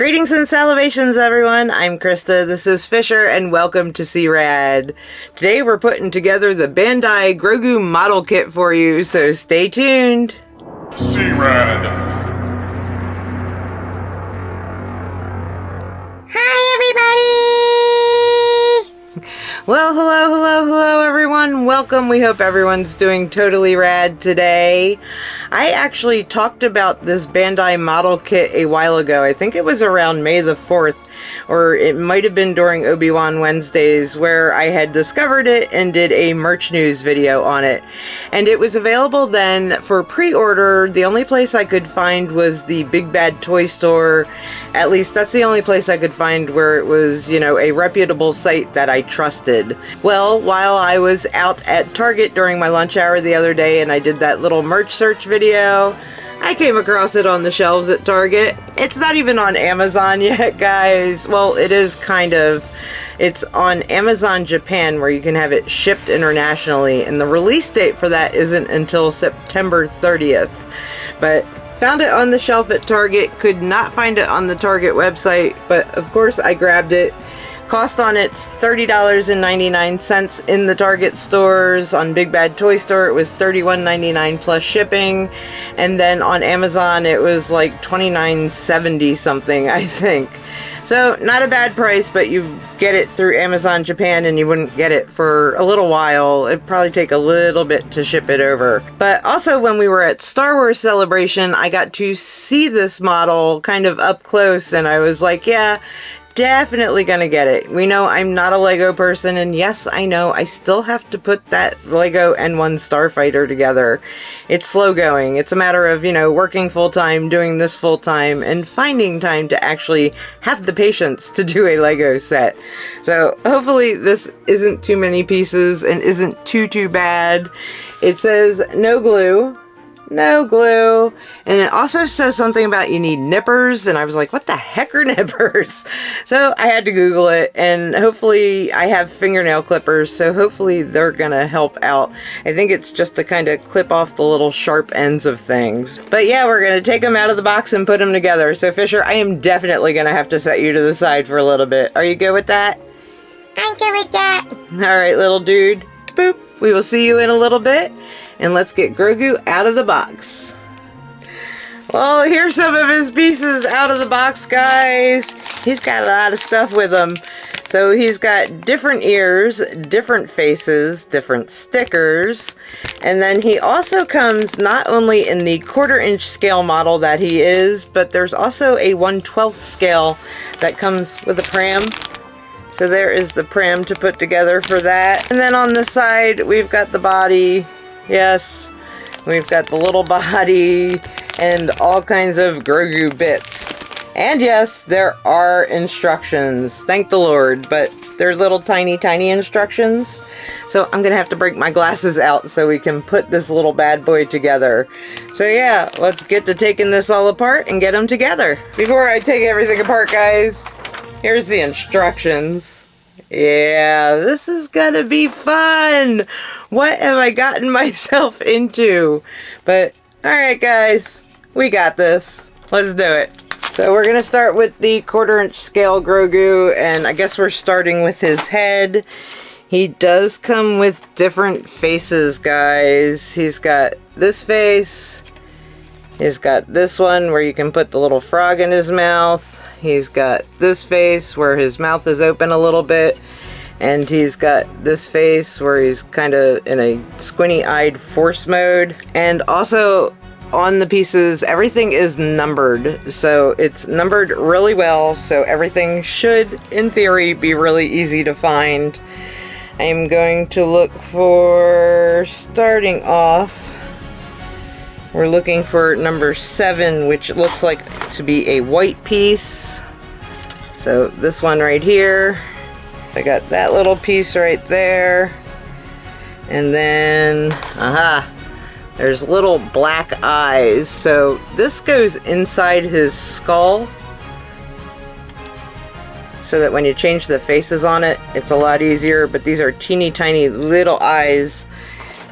Greetings and salivations, everyone. I'm Krista, this is Fisher, and welcome to C-Rad. Today we're putting together the Bandai Grogu model kit for you, so stay tuned. C-Rad. Hi, everybody! Well, hello, everyone. Welcome. We hope everyone's doing totally rad today. I actually talked about this Bandai model kit a while ago. I think it was around May the 4th, or it might have been during Obi-Wan Wednesdays, where I had discovered it and did a merch news video on it. And it was available then for pre-order. The only place I could find was the Big Bad Toy Store. At least that's the only place I could find where it was, you know, a reputable site that I trusted. Well, while I was out at Target during my lunch hour the other day and I did that little merch search video, I came across it on the shelves at Target. It's not even on Amazon yet, guys. Well, it is kind of. It's on Amazon Japan, where you can have it shipped internationally, and the release date for that isn't until September 30th. But found it on the shelf at Target, could not find it on the Target website, but of course I grabbed it. Cost on it's $30.99 in the Target stores. On Big Bad Toy Store it was $31.99 plus shipping, and then on Amazon it was like $29.70 something, I think. So not a bad price, but you get it through Amazon Japan and you wouldn't get it for a little while. It'd probably take a little bit to ship it over. But also when we were at Star Wars Celebration, I got to see this model kind of up close, and I was like, yeah, definitely gonna get it. We know I'm not a Lego person, and yes, I know I still have to put that Lego N1 Starfighter together. It's slow going. It's a matter of, you know, working full-time, doing this full-time, and finding time to actually have the patience to do a Lego set. So hopefully this isn't too many pieces and isn't too bad. It says no glue. No glue. And it also says something about you need nippers, and I was like, what the heck are nippers? So I had to Google it, and hopefully I have fingernail clippers, so hopefully they're gonna help out. I think it's just to kind of clip off the little sharp ends of things. But yeah, we're gonna take them out of the box and put them together. So Fisher, I am definitely gonna have to set you to the side for a little bit. Are you good with that? I'm good with that. Alright, little dude. Boop. We will see you in a little bit. And let's get Grogu out of the box. Well, here's some of his pieces out of the box, guys. He's got a lot of stuff with him. So he's got different ears, different faces, different stickers. And then he also comes not only in the 1/4" scale model that he is, but there's also a 1/12 scale that comes with a pram. So there is the pram to put together for that. And then on the side, we've got the body. Yes, we've got the little body and all kinds of Grogu bits. And yes, there are instructions. Thank the Lord, but they're little tiny instructions. So I'm gonna have to break my glasses out so we can put this little bad boy together. So yeah, let's get to taking this all apart and get them together. Before I take everything apart, guys, here's the instructions. Yeah, this is gonna be fun! What have I gotten myself into? But, alright guys, we got this. Let's do it. So we're gonna start with the 1/4" scale Grogu, and I guess we're starting with his head. He does come with different faces, guys. He's got this face. He's got this one where you can put the little frog in his mouth. He's got this face where his mouth is open a little bit. And he's got this face where he's kind of in a squinty-eyed force mode. And also on the pieces, everything is numbered. So it's numbered really well. So everything should, in theory, be really easy to find. I'm going to look for, starting off, we're looking for number 7, which looks like to be a white piece. So this one right here. I got that little piece right there. And then, aha, there's little black eyes. So this goes inside his skull, so that when you change the faces on it, it's a lot easier. But these are teeny tiny little eyes,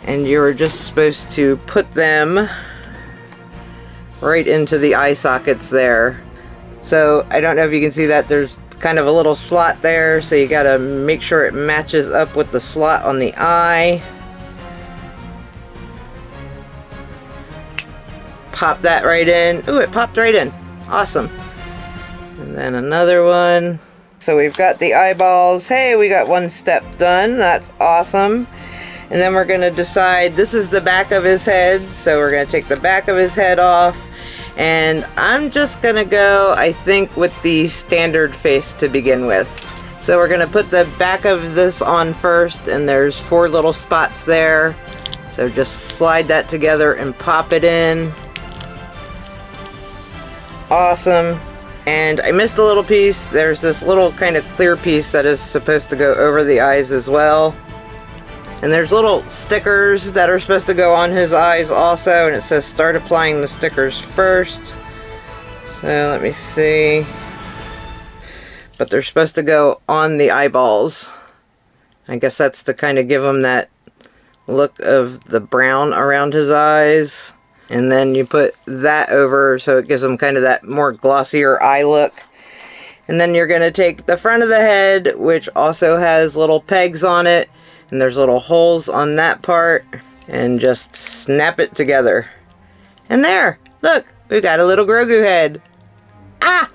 and you're just supposed to put them right into the eye sockets there. So I don't know if you can see that there's kind of a little slot there, so you gotta make sure it matches up with the slot on the eye. Pop that right in. Ooh, it popped right in. Awesome. And then another one. So we've got the eyeballs. Hey, we got one step done. That's awesome. And then we're gonna decide, this is the back of his head, so we're gonna take the back of his head off. And I'm just gonna go, I think, with the standard face to begin with. So we're gonna put the back of this on first, and there's 4 little spots there. So just slide that together and pop it in. Awesome. And I missed a little piece. There's this little kind of clear piece that is supposed to go over the eyes as well. And there's little stickers that are supposed to go on his eyes also, and it says start applying the stickers first. So let me see. But they're supposed to go on the eyeballs. I guess that's to kind of give him that look of the brown around his eyes. And then you put that over so it gives him kind of that more glossier eye look. And then you're going to take the front of the head, which also has little pegs on it. And there's little holes on that part, and just snap it together. And there, look, we got a little Grogu head. Ah,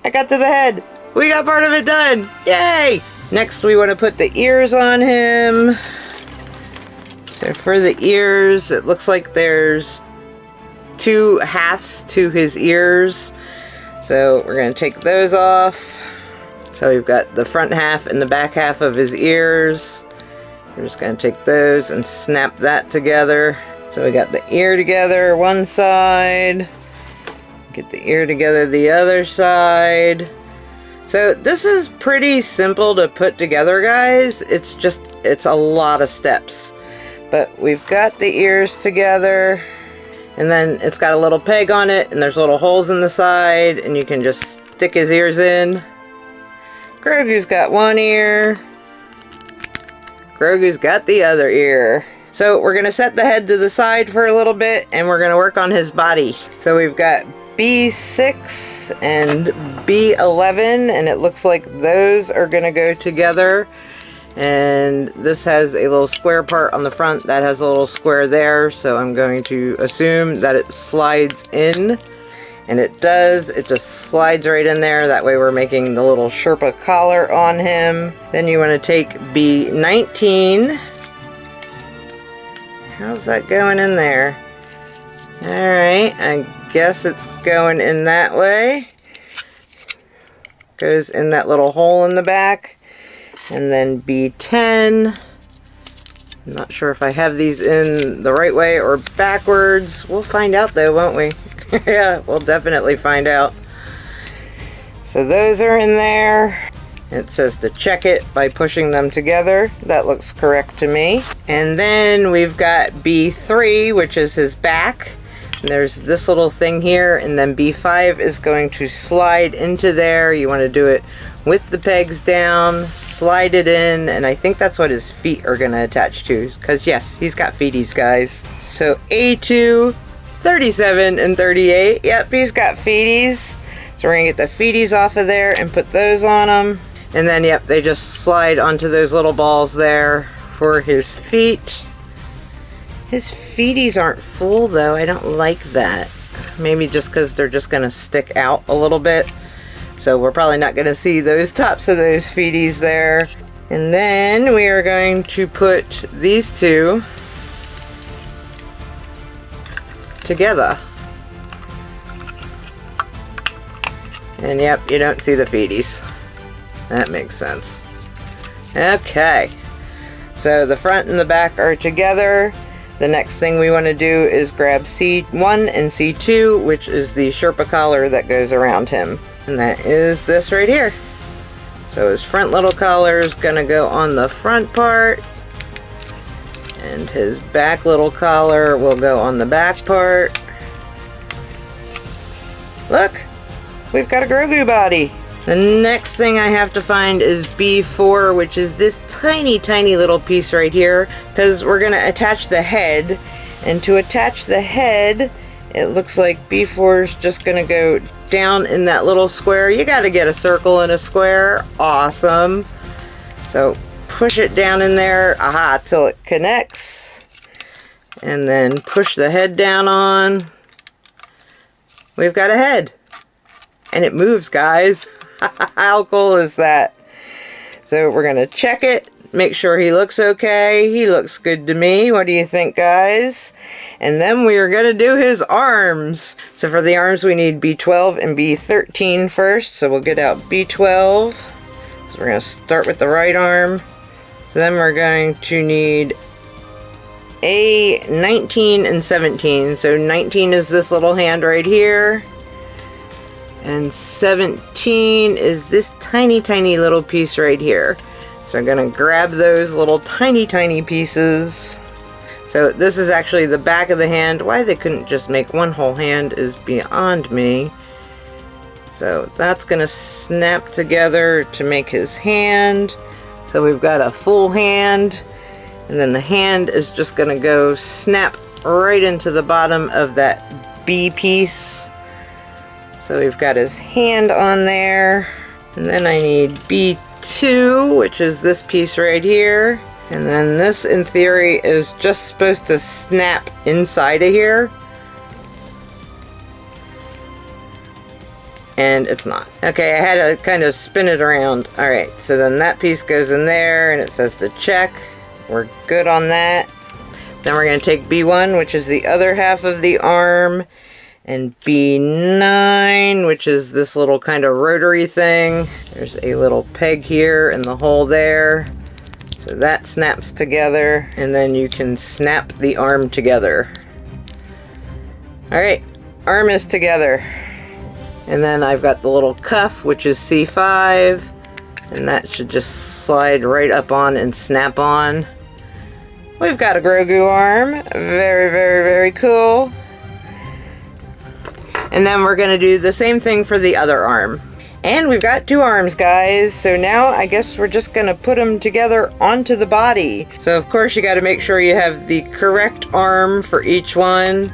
I got to the head. We got part of it done. Yay! Next, we want to put the ears on him. So for the ears, it looks like there's 2 halves to his ears. So we're going to take those off. So we've got the front half and the back half of his ears. We're just going to take those and snap that together. So we got the ear together one side. Get the ear together the other side. So this is pretty simple to put together, guys. It's a lot of steps. But we've got the ears together. And then it's got a little peg on it, and there's little holes in the side, and you can just stick his ears in. Grogu's got one ear. Grogu's got the other ear. So we're gonna set the head to the side for a little bit, and we're gonna work on his body. So we've got B6 and B11, and it looks like those are gonna go together. And this has a little square part on the front that has a little square there, so I'm going to assume that it slides in. And it does. It just slides right in there. That way we're making the little Sherpa collar on him. Then you want to take B19. How's that going in there? Alright, I guess it's going in that way. Goes in that little hole in the back. And then B10. I'm not sure if I have these in the right way or backwards. We'll find out though, won't we? Yeah, we'll definitely find out. So those are in there. It says to check it by pushing them together. That looks correct to me. And then we've got B3, which is his back. And there's this little thing here, and then B5 is going to slide into there. You want to do it with the pegs down, slide it in, and I think that's what his feet are going to attach to. Because yes, he's got feeties, guys. So A2, 37 and 38. Yep, he's got feeties. So we're going to get the feeties off of there and put those on him. And then, yep, they just slide onto those little balls there for his feet. His feeties aren't full, though. I don't like that. Maybe just because they're just going to stick out a little bit. So we're probably not going to see those tops of those feeties there. And then we are going to put these two together. And yep, you don't see the feeties. That makes sense. Okay. So the front and the back are together. The next thing we want to do is grab C1 and C2, which is the Sherpa collar that goes around him. And that is this right here. So his front little collar is going to go on the front part. And his back little collar will go on the back part. Look! We've got a Grogu body! The next thing I have to find is B4, which is this tiny, tiny little piece right here, because we're going to attach the head. And to attach the head, it looks like B4 is just going to go down in that little square. You got to get a circle and a square. Awesome. So push it down in there, aha, till it connects. And then push the head down on. We've got a head. And it moves, guys. How cool is that? So we're going to check it. Make sure he looks okay. He looks good to me. What do you think, guys? And then we are going to do his arms. So for the arms, we need B12 and B13 first. So we'll get out B12. So we're going to start with the right arm. So then we're going to need A19 and 17. So 19 is this little hand right here. And 17 is this tiny, tiny little piece right here. So I'm going to grab those little tiny, tiny pieces. So this is actually the back of the hand. Why they couldn't just make one whole hand is beyond me. So that's going to snap together to make his hand. So we've got a full hand. And then the hand is just going to go snap right into the bottom of that B piece. So we've got his hand on there. And then I need B2, which is this piece right here. And then this, in theory, is just supposed to snap inside of here. And it's not. Okay, I had to kind of spin it around. Alright, so then that piece goes in there, and it says to check. We're good on that. Then we're going to take B1, which is the other half of the arm. And B9, which is this little kind of rotary thing. There's a little peg here and the hole there. So that snaps together, and then you can snap the arm together. Alright, arm is together. And then I've got the little cuff, which is C5. And that should just slide right up on and snap on. We've got a Grogu arm. Very, very, very cool. And then we're going to do the same thing for the other arm. And we've got two arms, guys. So now I guess we're just going to put them together onto the body. So of course you got to make sure you have the correct arm for each one.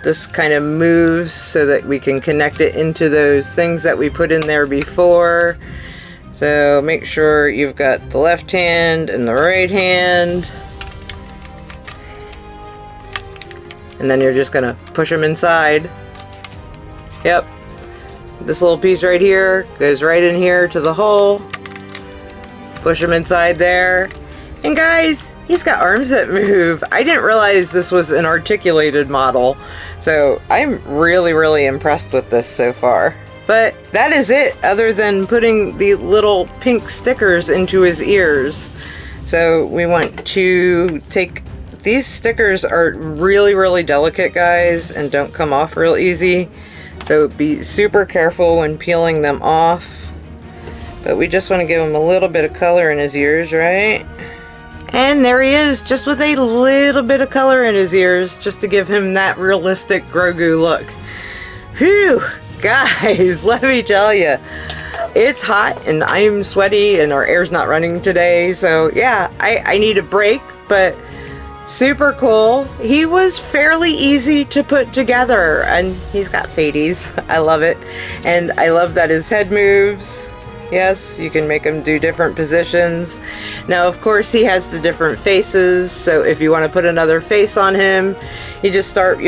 This kind of moves so that we can connect it into those things that we put in there before. So make sure you've got the left hand and the right hand. And then you're just going to push them inside. Yep, this little piece right here goes right in here to the hole. Push him inside there. And guys, he's got arms that move. I didn't realize this was an articulated model. So I'm really, really impressed with this so far. But that is it, other than putting the little pink stickers into his ears. So we want to take, these stickers are really, really delicate, guys, and don't come off real easy. So be super careful when peeling them off. But we just want to give him a little bit of color in his ears, right? And there he is, just with a little bit of color in his ears, just to give him that realistic Grogu look. Whew, guys, let me tell you, it's hot and I'm sweaty and our air's not running today. So yeah, I need a break, but super cool. He was fairly easy to put together, and he's got fadies. I love it. And I love that his head moves. Yes, you can make him do different positions. Now, of course, he has the different faces, so if you want to put another face on him, you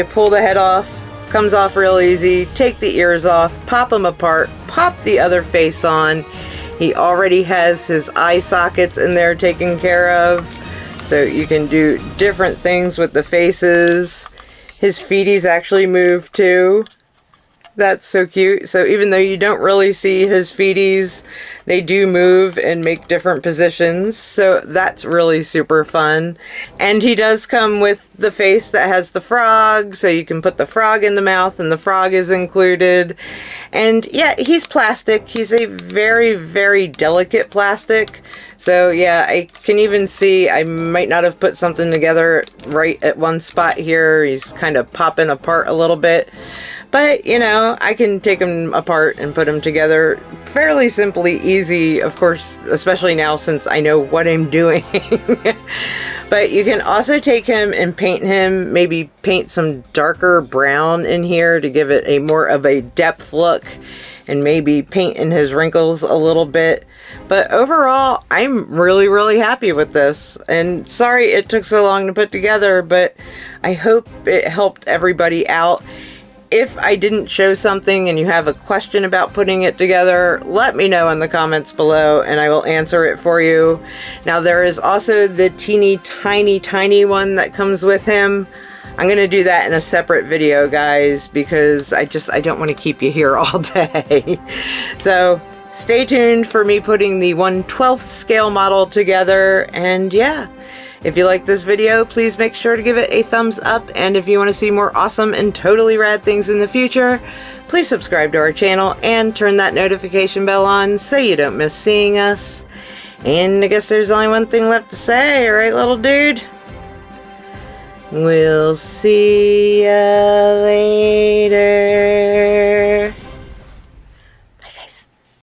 pull the head off, comes off real easy, take the ears off, pop them apart, pop the other face on. He already has his eye sockets in there taken care of. So you can do different things with the faces. His feeties actually move too. That's so cute. So even though you don't really see his feeties, they do move and make different positions. So that's really super fun. And he does come with the face that has the frog. So you can put the frog in the mouth and the frog is included. And yeah, he's plastic. He's a very, very delicate plastic. So yeah, I can even see I might not have put something together right at one spot here. He's kind of popping apart a little bit. But, you know, I can take them apart and put them together fairly simply, easy, of course, especially now since I know what I'm doing. But you can also take him and paint him, maybe paint some darker brown in here to give it a more of a depth look, and maybe paint in his wrinkles a little bit. But overall, I'm really happy with this. And sorry it took so long to put together, but I hope it helped everybody out. If I didn't show something and you have a question about putting it together, let me know in the comments below and I will answer it for you. Now there is also the teeny tiny one that comes with him. I'm going to do that in a separate video, guys, because I don't want to keep you here all day. So stay tuned for me putting the 1/12 scale model together. And yeah, if you like this video, please make sure to give it a thumbs up. And if you want to see more awesome and totally rad things in the future, please subscribe to our channel and turn that notification bell on so you don't miss seeing us. And I guess there's only one thing left to say, right, little dude? We'll see ya later.